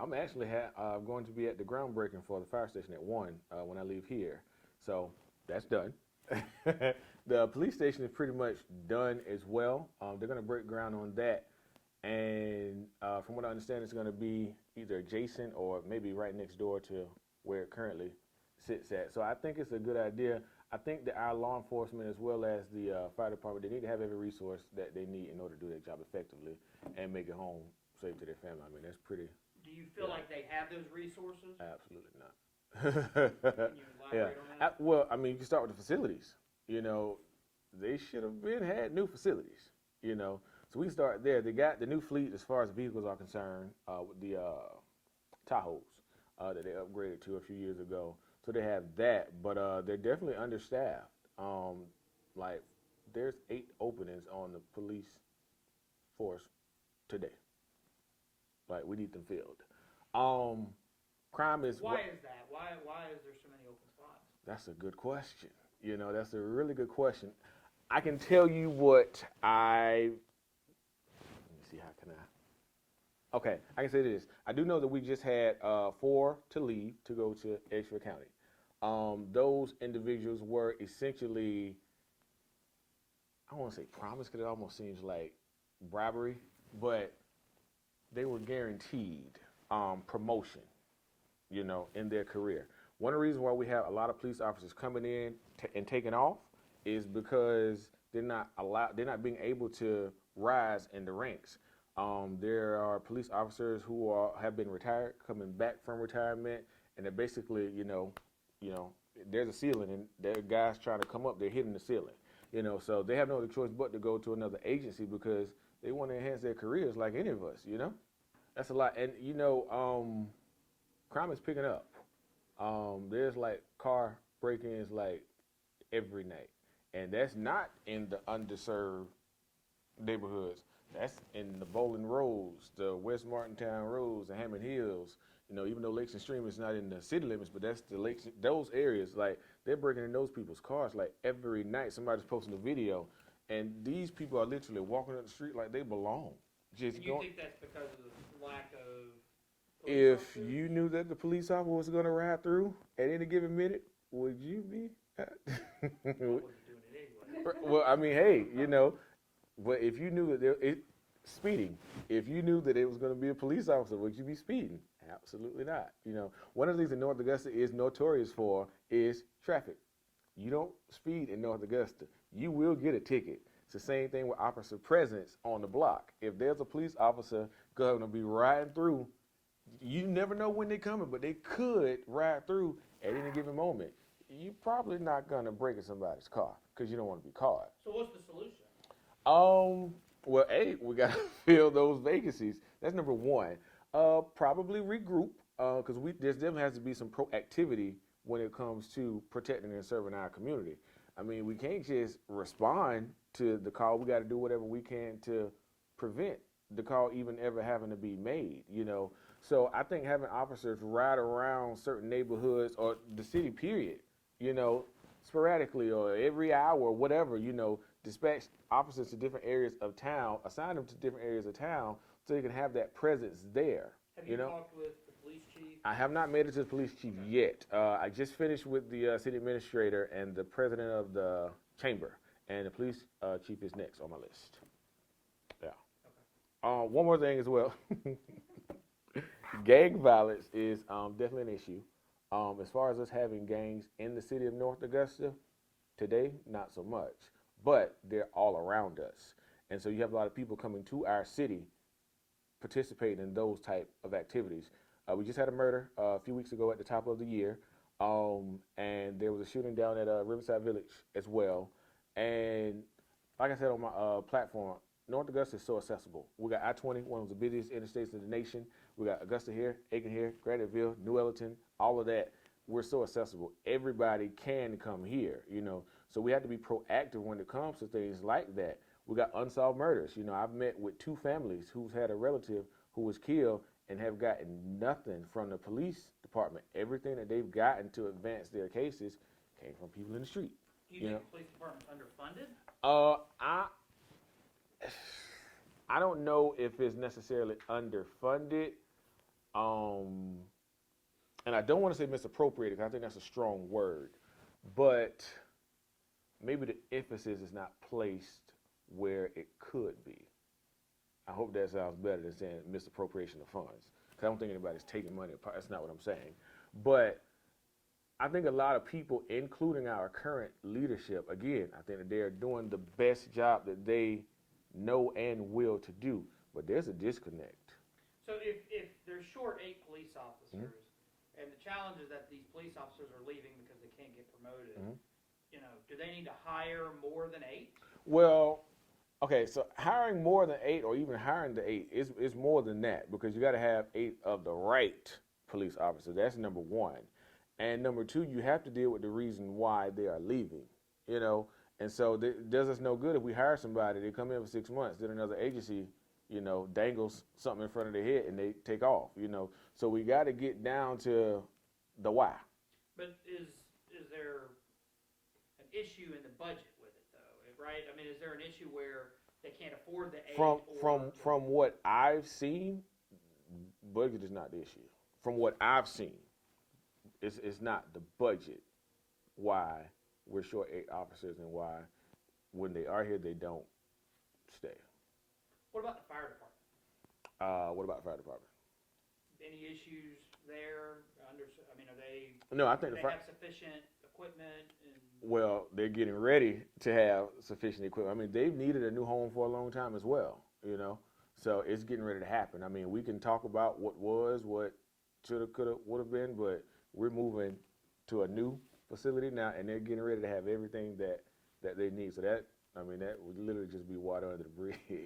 I'm actually going to be at the groundbreaking for the fire station at 1 when I leave here. So that's done. The police station is pretty much done as well. They're going to break ground on that. And from what I understand, it's going to be either adjacent or maybe right next door to where it currently sits at. So I think it's a good idea. I think that our law enforcement, as well as the fire department, they need to have every resource that they need in order to do their job effectively and make it home safe to their family. I mean, that's pretty. Do you feel like they have those resources? Absolutely not. Can you elaborate on that? Well, I mean, you can start with the facilities. You know, they should have had new facilities. You know, so we can start there. They got the new fleet as far as vehicles are concerned with the Tahoes that they upgraded to a few years ago. So they have that, but they're definitely understaffed. Like, there's 8 openings on the police force today. Like, we need them filled. Crime is. Why is that? Why is there so many open spots? That's a good question. You know, that's a really good question. I can tell you what let me see, how can I? Okay, I can say this. I do know that we just had 4 to leave to go to Edgefield County. Those individuals were essentially, I don't want to say promised because it almost seems like bribery, but they were guaranteed promotion, you know, in their career. One of the reasons why we have a lot of police officers coming in and taking off is because they're not being able to rise in the ranks. There are police officers who have been retired, coming back from retirement, and they're basically, you know, there's a ceiling, and there are guys trying to come up. They're hitting the ceiling, you know. So they have no other choice but to go to another agency because they want to enhance their careers like any of us, you know. That's a lot, and you know, crime is picking up. There's like car break-ins like every night, and that's not in the underserved neighborhoods. That's in the Bowling Roads, the West Martintown Roads, the Hammond Hills. You know, even though Lakes and Stream is not in the city limits, but that's the lakes, those areas. Like, they're breaking in those people's cars like every night. Somebody's posting a video, and these people are literally walking up the street like they belong. Just and you think that's because of the lack of police officers? You knew that the police officer was going to ride through at any given minute, would you be? I wasn't doing it anyway. Well, I mean, hey, you know, but if you knew that speeding, if you knew that it was going to be a police officer, would you be speeding? Absolutely not. You know, one of the things that North Augusta is notorious for is traffic. You don't speed in North Augusta, you will get a ticket. It's the same thing with officer presence on the block. If there's a police officer going to be riding through, you never know when they're coming, but they could ride through at any given moment. You're probably not going to break in somebody's car because you don't want to be caught. So what's the solution? Well, we got to fill those vacancies. That's number one. Probably regroup because there definitely has to be some proactivity when it comes to protecting and serving our community. I mean, we can't just respond to the call. We got to do whatever we can to prevent the call even ever having to be made, you know. So I think having officers ride around certain neighborhoods or the city, period, you know, sporadically or every hour or whatever, you know, dispatch officers to different areas of town, assign them to different areas of town so you can have that presence there. Have you talked with the police chief? I have not made it to the police chief yet. I just finished with the city administrator and the president of the chamber, and the police chief is next on my list. Yeah. Okay. One more thing as well. Gang violence is definitely an issue. As far as us having gangs in the city of North Augusta, today, not so much. But they're all around us. And so you have a lot of people coming to our city participating in those type of activities. We just had a murder a few weeks ago at the top of the year. And there was a shooting down at Riverside Village as well. And like I said on my platform, North Augusta is so accessible. We got I-20, one of the busiest interstates in the nation. We got Augusta here, Aiken here, Graniteville, New Ellerton, all of that. We're so accessible. Everybody can come here, you know. So we have to be proactive when it comes to things like that. We got unsolved murders. You know, I've met with 2 families who's had a relative who was killed and have gotten nothing from the police department. Everything that they've gotten to advance their cases came from people in the street. Do you think the police department's underfunded? I don't know if it's necessarily underfunded. And I don't want to say misappropriated because I think that's a strong word, but maybe the emphasis is not placed where it could be. I hope that sounds better than saying misappropriation of funds. Because I don't think anybody's taking money apart. That's not what I'm saying. But I think a lot of people, including our current leadership, again, I think that they are doing the best job that they know and will to do. But there's a disconnect. So if they're short 8 police officers, and the challenge is that these police officers are leaving because they can't get promoted, you know, do they need to hire more than 8? Well, okay, so hiring more than 8 or even hiring the 8 is more than that because you got to have 8 of the right police officers. That's number one. And number two, you have to deal with the reason why they are leaving, you know. And so it does us no good if we hire somebody, they come in for 6 months, then another agency, you know, dangles something in front of their head and they take off, you know. So we got to get down to the why. But is there an issue in the budget with it though? Right? I mean, is there an issue where they can't afford the 8? From what I've seen, budget is not the issue. From what I've seen, it's not the budget why we're short 8 officers and why when they are here they don't stay. What about the fire department? What about the fire department? Any issues there? I mean, are they? No, I think do they have sufficient equipment? Well, they're getting ready to have sufficient equipment. I mean, they've needed a new home for a long time as well, you know. So it's getting ready to happen. I mean, we can talk about what was, what shoulda, coulda, woulda been, but we're moving to a new facility now, and they're getting ready to have everything that they need. So that would literally just be water under the bridge.